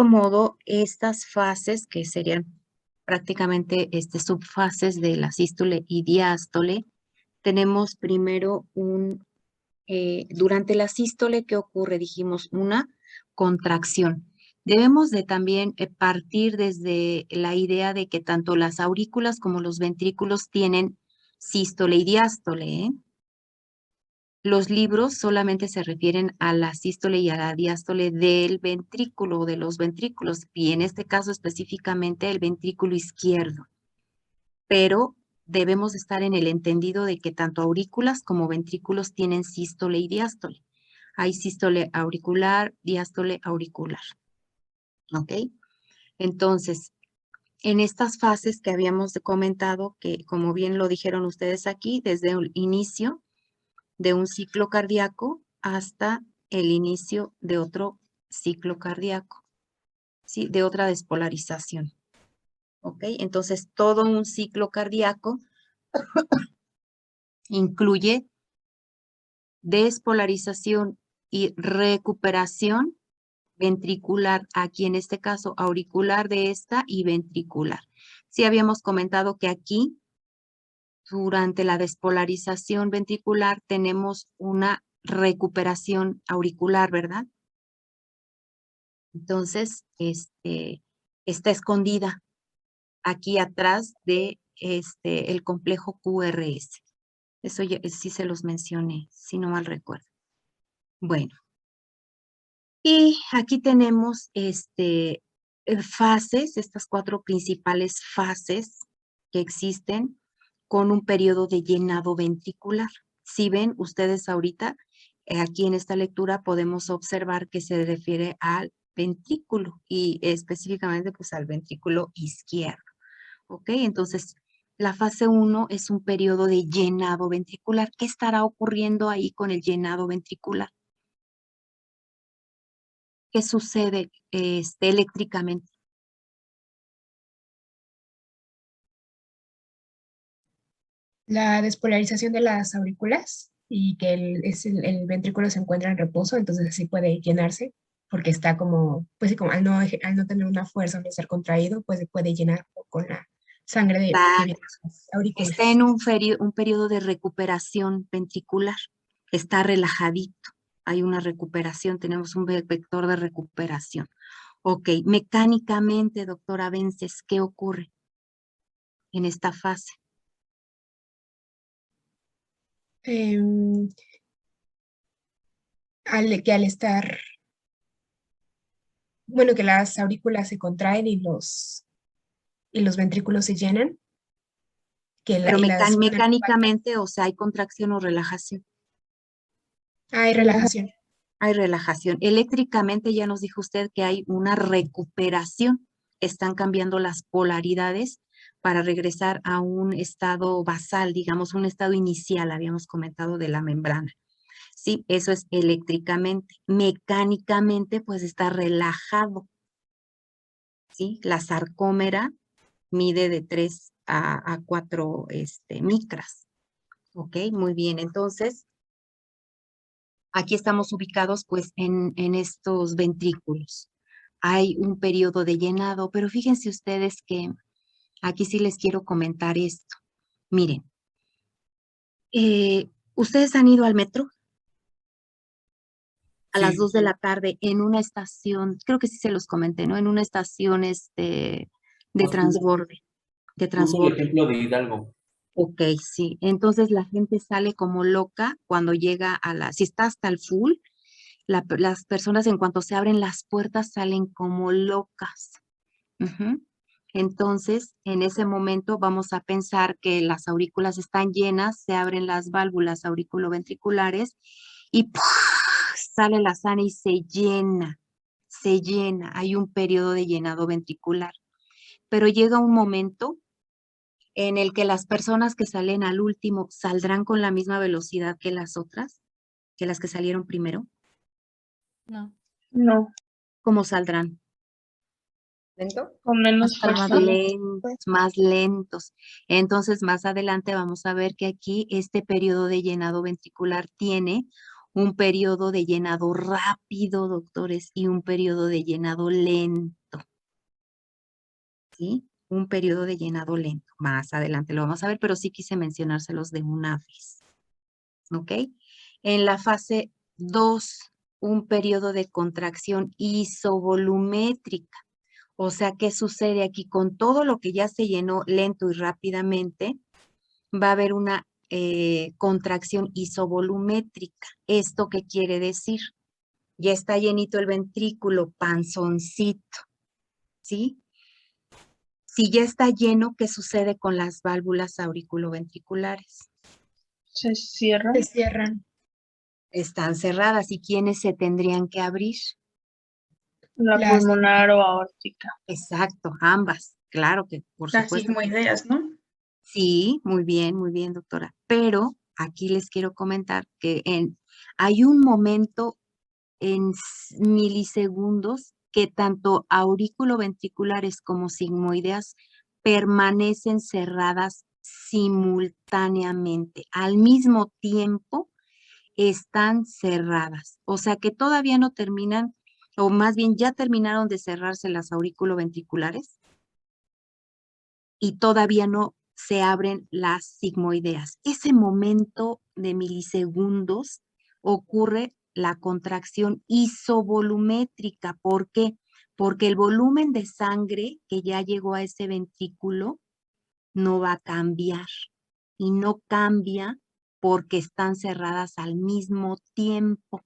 modo, estas fases, que serían prácticamente subfases de la sístole y diástole, tenemos primero durante la sístole, ¿qué ocurre? Dijimos una contracción. Debemos de también partir desde la idea de que tanto las aurículas como los ventrículos tienen sístole y diástole, ¿eh? Los libros solamente se refieren a la sístole y a la diástole del ventrículo o de los ventrículos, y en este caso específicamente el ventrículo izquierdo. Pero debemos estar en el entendido de que tanto aurículas como ventrículos tienen sístole y diástole. Hay sístole auricular, diástole auricular. ¿Ok? Entonces, en estas fases que habíamos comentado, que como bien lo dijeron ustedes aquí, desde el inicio de un ciclo cardíaco hasta el inicio de otro ciclo cardíaco, ¿sí? De otra despolarización. ¿Ok? Entonces, todo un ciclo cardíaco incluye despolarización y recuperación ventricular, aquí en este caso auricular de esta y ventricular. Sí habíamos comentado que aquí, durante la despolarización ventricular, tenemos una recuperación auricular, ¿verdad? Entonces, está escondida aquí atrás de el complejo QRS. Eso ya, sí se los mencioné, si no mal recuerdo. Bueno, y aquí tenemos fases, estas 4 principales fases que existen con un periodo de llenado ventricular. Si ven ustedes ahorita, aquí en esta lectura podemos observar que se refiere al ventrículo y específicamente pues al ventrículo izquierdo. ¿Ok? Entonces, la fase 1 es un periodo de llenado ventricular. ¿Qué estará ocurriendo ahí con el llenado ventricular? ¿Qué sucede eléctricamente? La despolarización de las aurículas y que el ventrículo se encuentra en reposo, entonces así puede llenarse, porque está como, pues sí, como al no tener una fuerza, al estar contraído, pues puede llenar con la sangre que viene de las Está aurículas. en un periodo de recuperación ventricular. Está relajadito. Hay una recuperación, tenemos un vector de recuperación. Ok, mecánicamente, doctora Vences, ¿qué ocurre en esta fase? Em, al estar, bueno, que las aurículas se contraen y los ventrículos se llenan, que Pero las... mecánicamente, o sea, ¿hay contracción o relajación? Hay relajación. Hay relajación. Eléctricamente ya nos dijo usted que hay una recuperación. Están cambiando las polaridades para regresar a un estado basal, digamos, un estado inicial, habíamos comentado, de la membrana. Sí, eso es eléctricamente. Mecánicamente, pues está relajado. ¿Sí? La sarcómera mide de 3 a 4 micras. Ok, muy bien. Entonces, aquí estamos ubicados pues en estos ventrículos. Hay un periodo de llenado, pero fíjense ustedes que aquí sí les quiero comentar esto. Miren, ¿ustedes han ido al metro a las Sí, 2 de la tarde en una estación? Creo que sí se los comenté, ¿no? En una estación de transborde, de puso el transborde. ejemplo de Hidalgo. Ok, sí. Entonces la gente sale como loca cuando llega si está hasta el full, las personas en cuanto se abren las puertas salen como locas. Ujú. Entonces, en ese momento vamos a pensar que las aurículas están llenas, se abren las válvulas auriculoventriculares y ¡puf! Sale la sangre y se llena, se llena. Hay un periodo de llenado ventricular. Pero llega un momento en el que las personas que salen al último saldrán con la misma velocidad que las otras, que las que salieron primero. No. No, ¿Cómo saldrán? ¿Lento? con menos Más fuerza. calmado. Más lentos. Entonces, más adelante vamos a ver que aquí este periodo de llenado ventricular tiene un periodo de llenado rápido, doctores, y un periodo de llenado lento, ¿sí? Un periodo de llenado lento. Más adelante lo vamos a ver, pero sí quise mencionárselos de una vez, ¿ok? En la fase 2, un periodo de contracción isovolumétrica. O sea, ¿qué sucede aquí? Con todo lo que ya se llenó lento y rápidamente, va a haber una contracción isovolumétrica. ¿Esto qué quiere decir? Ya está llenito el ventrículo, panzoncito, ¿sí? Si ya está lleno, ¿qué sucede con las válvulas auriculoventriculares? Se cierra. Se cierran. Están cerradas. ¿Y quiénes se tendrían que abrir? La Las- pulmonar o aórtica. Exacto, ambas. Claro que, por Las supuesto. sigmoideas, ¿no? Sí, muy bien, doctora. Pero aquí les quiero comentar que hay un momento en milisegundos que tanto auriculoventriculares como sigmoideas permanecen cerradas simultáneamente. Al mismo tiempo están cerradas. O sea que todavía no terminan, o más bien ya terminaron de cerrarse las auriculoventriculares y todavía no se abren las sigmoideas. Ese momento de milisegundos ocurre la contracción isovolumétrica. ¿Por qué? Porque el volumen de sangre que ya llegó a ese ventrículo no va a cambiar y no cambia porque están cerradas al mismo tiempo,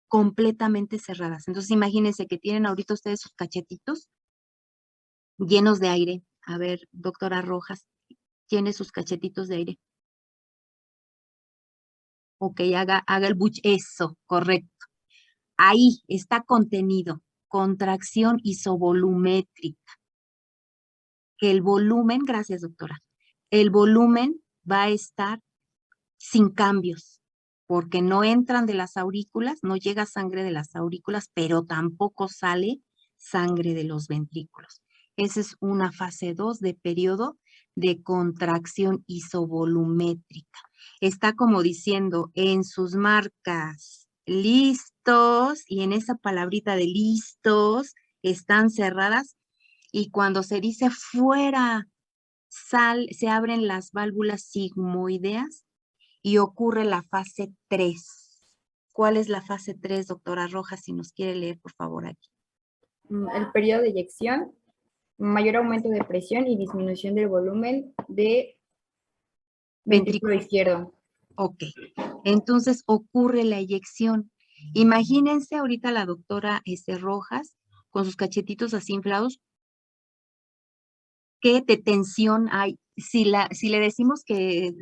completamente cerradas. Entonces imagínense que tienen ahorita ustedes sus cachetitos llenos de aire. A ver, doctora Rojas, tiene sus cachetitos de aire. Ok, haga el buch. Eso, correcto. Ahí está contenido, contracción isovolumétrica. Que el volumen, gracias doctora, el volumen va a estar sin cambios, porque no entran de las aurículas, no llega sangre de las aurículas, pero tampoco sale sangre de los ventrículos. Esa es una fase 2 de periodo de contracción isovolumétrica. Está como diciendo en sus marcas, listos, y en esa palabrita de listos están cerradas, y cuando se dice fuera, se abren las válvulas sigmoideas y ocurre la fase 3. ¿Cuál es la fase 3, doctora Rojas? Si nos quiere leer, por favor, aquí. El periodo de eyección, mayor aumento de presión y disminución del volumen de ventrículo izquierdo. Ok, entonces ocurre la eyección. Imagínense ahorita la doctora Rojas con sus cachetitos así inflados. ¿Qué de tensión hay? Si le decimos que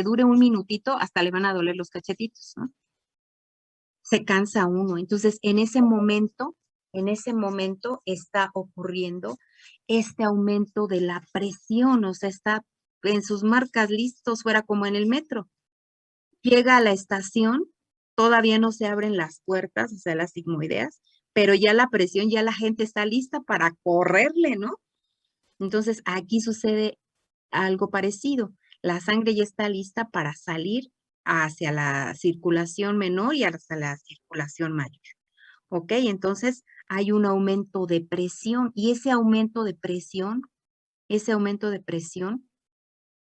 dure un minutito, hasta le van a doler los cachetitos, ¿no? Se cansa uno. Entonces, en ese momento está ocurriendo este aumento de la presión, o sea, está en sus marcas listos, fuera como en el metro. Llega a la estación, todavía no se abren las puertas, o sea, las sigmoideas, pero ya la presión, ya la gente está lista para correrle, ¿no? Entonces, aquí sucede algo parecido. La sangre ya está lista para salir hacia la circulación menor y hacia la circulación mayor. ¿Ok? Entonces, hay un aumento de presión y ese aumento de presión,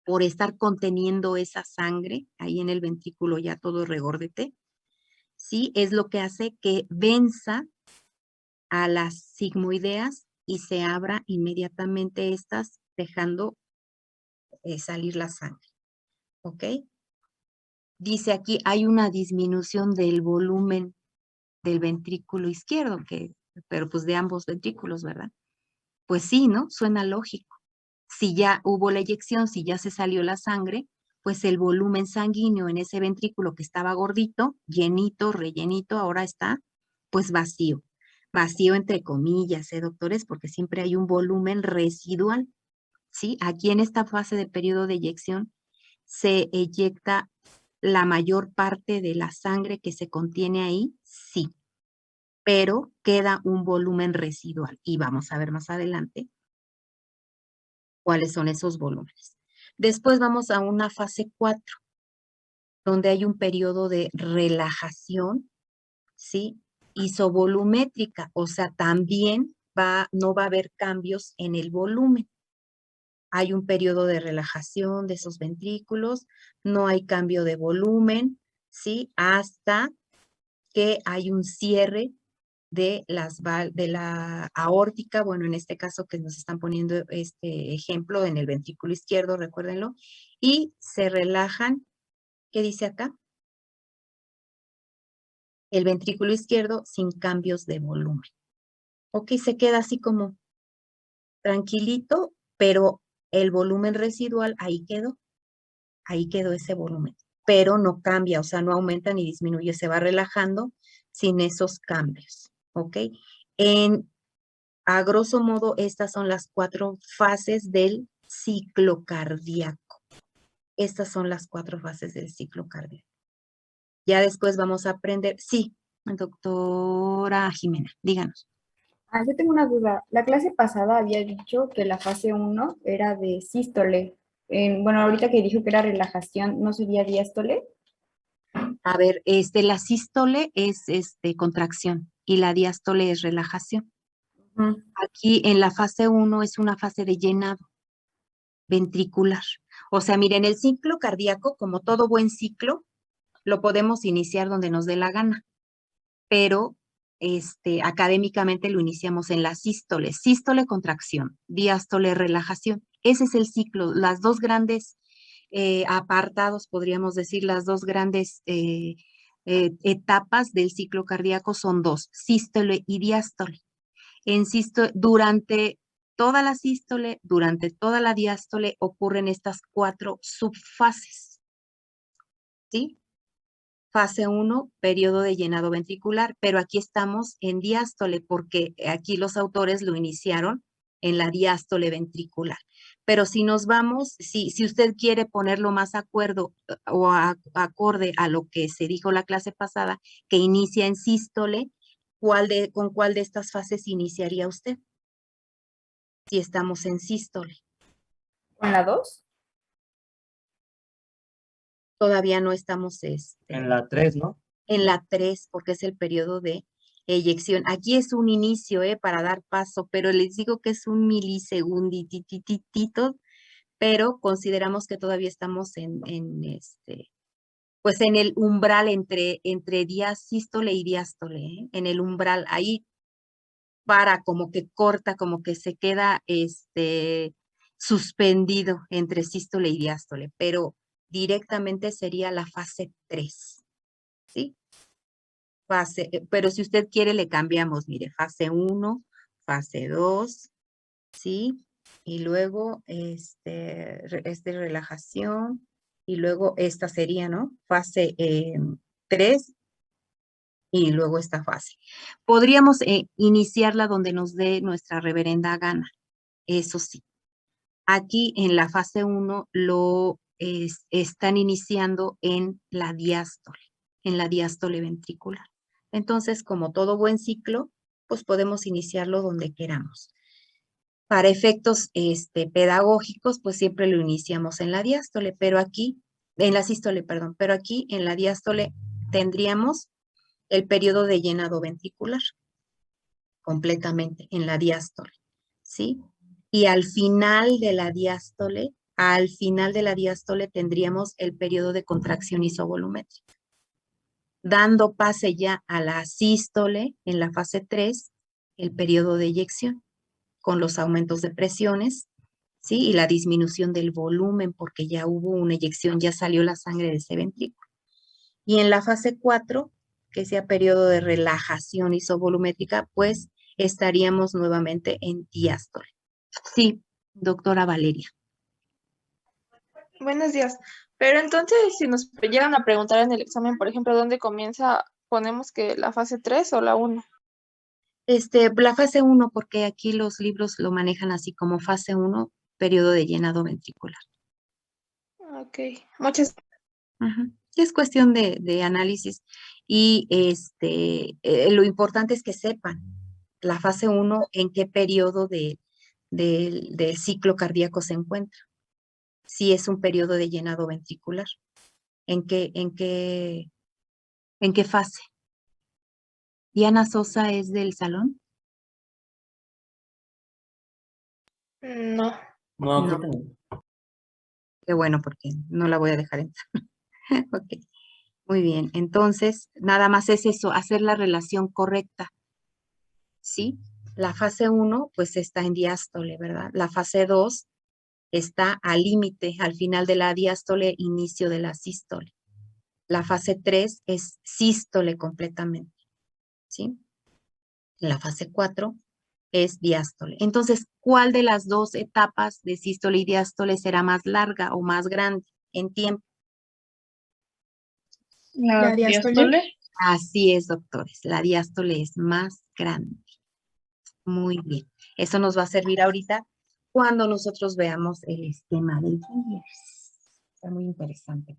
por estar conteniendo esa sangre ahí en el ventrículo ya todo regordete, ¿sí? Es lo que hace que venza a las sigmoideas y se abra inmediatamente estas, dejando salir la sangre. ¿Ok? Dice aquí, hay una disminución del volumen del ventrículo izquierdo, pero pues de ambos ventrículos, ¿verdad? Pues sí, ¿no? Suena lógico. Si ya hubo la eyección, si ya se salió la sangre, pues el volumen sanguíneo en ese ventrículo que estaba gordito, llenito, rellenito, ahora está pues vacío. Vacío entre comillas, doctores? Porque siempre hay un volumen residual, ¿sí? Aquí en esta fase de periodo de eyección se eyecta la mayor parte de la sangre que se contiene ahí, sí, pero queda un volumen residual y vamos a ver más adelante cuáles son esos volúmenes. Después vamos a una fase 4. donde hay un periodo de relajación, ¿sí? Isovolumétrica, o sea, también no va a haber cambios en el volumen. Hay un periodo de relajación de esos ventrículos, no hay cambio de volumen, ¿sí? Hasta que hay un cierre de la aórtica, bueno, en este caso que nos están poniendo este ejemplo en el ventrículo izquierdo, recuérdenlo, y se relajan, ¿qué dice acá? El ventrículo izquierdo sin cambios de volumen. Ok, se queda así como tranquilito, pero el volumen residual ahí quedó ese volumen, pero no cambia, o sea, no aumenta ni disminuye, se va relajando sin esos cambios, ¿ok? A grosso modo, estas son las 4 fases del ciclo cardíaco. Estas son las 4 fases del ciclo cardíaco. Ya después vamos a aprender, sí, doctora Jimena, díganos. Yo tengo una duda. La clase pasada había dicho que la fase 1 era de sístole. Bueno, ahorita que dijo que era relajación, ¿no sería diástole? A ver, la sístole es contracción y la diástole es relajación. Ujú. Aquí en la fase 1 es una fase de llenado ventricular. O sea, miren, el ciclo cardíaco, como todo buen ciclo, lo podemos iniciar donde nos dé la gana, pero académicamente lo iniciamos en la sístole. Sístole, contracción, diástole, relajación. Ese es el ciclo, las dos grandes apartados, podríamos decir, las dos grandes etapas del ciclo cardíaco son dos, sístole y diástole. Durante toda la sístole, durante toda la diástole ocurren estas 4 subfases, ¿sí? Fase 1, periodo de llenado ventricular, pero aquí estamos en diástole porque aquí los autores lo iniciaron en la diástole ventricular. Pero si nos vamos, si usted quiere ponerlo más acorde a lo que se dijo la clase pasada, que inicia en sístole, ¿con cuál de estas fases iniciaría usted? Si estamos en sístole. ¿Con la 2? Todavía no estamos En la 3, ¿no? en la 3, porque es el periodo de eyección. Aquí es un inicio, para dar paso, pero les digo que es un milisegunditititito, pero consideramos que todavía estamos pues en el umbral entre sístole y diástole, en el umbral, ahí como que corta, como que se queda suspendido entre sístole y diástole, pero directamente sería la fase 3, ¿sí? Pero si usted quiere le cambiamos, mire, fase 1, fase 2, ¿sí? Y luego relajación, y luego esta sería, ¿no? Fase 3, y luego esta fase. Podríamos iniciarla donde nos dé nuestra reverenda gana, eso sí. Aquí en la fase 1 están iniciando en la diástole ventricular. Entonces, como todo buen ciclo, pues podemos iniciarlo donde queramos. Para efectos pedagógicos, pues siempre lo iniciamos en la diástole, en la sístole, perdón, pero aquí en la diástole tendríamos el periodo de llenado ventricular completamente en la diástole, ¿sí? Y al final de la diástole tendríamos el periodo de contracción isovolumétrica. Dando pase ya a la sístole en la fase 3, el periodo de eyección, con los aumentos de presiones, ¿sí? Y la disminución del volumen, porque ya hubo una eyección, ya salió la sangre de ese ventrículo. Y en la fase 4, que sea periodo de relajación isovolumétrica, pues estaríamos nuevamente en diástole. Sí, doctora Valeria. Buenos días. Pero entonces, si nos llegan a preguntar en el examen, por ejemplo, ¿dónde comienza? ¿Ponemos que la fase 3 o la 1? La fase 1, porque aquí los libros lo manejan así como fase 1, periodo de llenado ventricular. Ok, muchas Ajá. Y es cuestión de análisis y lo importante es que sepan la fase 1 en qué periodo del ciclo cardíaco se encuentra. Si es un periodo de llenado ventricular. ¿En qué fase? ¿Diana Sosa es del salón? No. No, No. creo que no. Qué bueno, porque no la voy a dejar entrar. Ok, muy bien. Entonces, nada más es eso, hacer la relación correcta. ¿Sí? La fase 1, pues está en diástole, ¿verdad? La fase 2 está al límite, al final de la diástole, inicio de la sístole. La fase 3 es sístole completamente, ¿sí? La fase 4 es diástole. Entonces, ¿cuál de las dos etapas de sístole y diástole será más larga o más grande en tiempo? La diástole. Así es, doctores. La diástole es más grande. Muy bien. Eso nos va a servir ahorita cuando nosotros veamos el esquema del Gingers. Está muy interesante.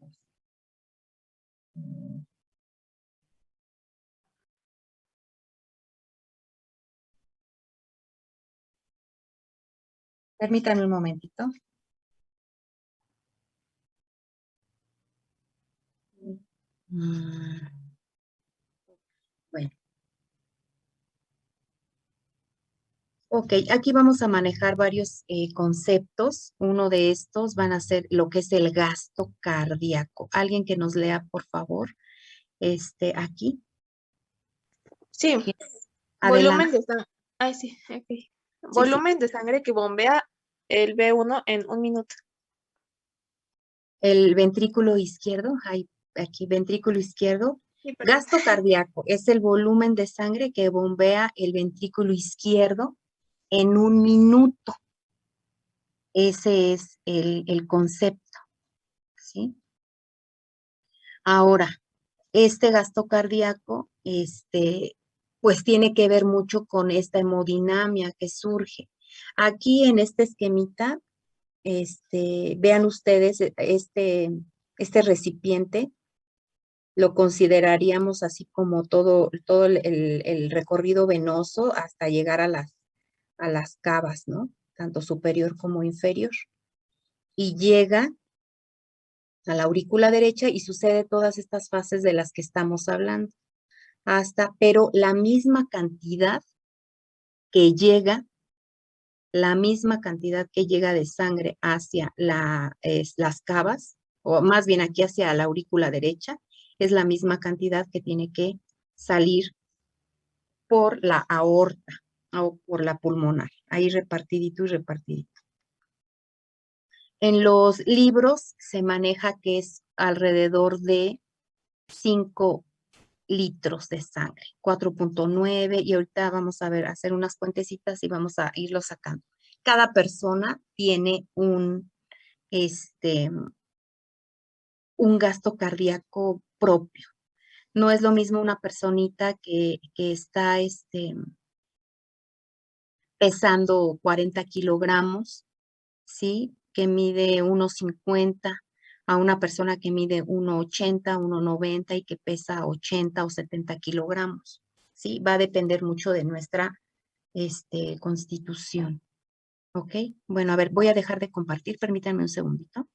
Permítanme un momentito. Bueno. Ok, aquí vamos a manejar varios conceptos. Uno de estos van a ser lo que es el gasto cardíaco. Alguien que nos lea, por favor, aquí. Sí. Adelante. Volumen de sangre. Ay, sí, ok. Sí. Volumen de sangre que bombea el B1 en un minuto. El ventrículo izquierdo, aquí ventrículo izquierdo. Sí, perdón. Gasto cardíaco es el volumen de sangre que bombea el ventrículo izquierdo en un minuto. Ese es el concepto, ¿sí? Ahora, este gasto cardíaco, pues tiene que ver mucho con esta hemodinamia que surge. Aquí en este esquemita, vean ustedes este recipiente, lo consideraríamos así como todo el recorrido venoso hasta llegar a las cavas, ¿no? Tanto superior como inferior. Y llega a la aurícula derecha y sucede todas estas fases de las que estamos hablando. Pero la misma cantidad que llega de sangre hacia las cavas, o más bien aquí hacia la aurícula derecha, es la misma cantidad que tiene que salir por la aorta o por la pulmonar, ahí repartidito y repartidito. En los libros se maneja que es alrededor de 5 litros de sangre, 4.9, y ahorita vamos a hacer unas cuentecitas y vamos a irlo sacando. Cada persona tiene un gasto cardíaco propio. No es lo mismo una personita que está pesando 40 kilogramos, ¿sí? Que mide 1.50, a una persona que mide 1.80, 1.90 y que pesa 80 o 70 kilogramos, ¿sí? Va a depender mucho de nuestra constitución, ¿ok? Bueno, a ver, voy a dejar de compartir, permítanme un segundito.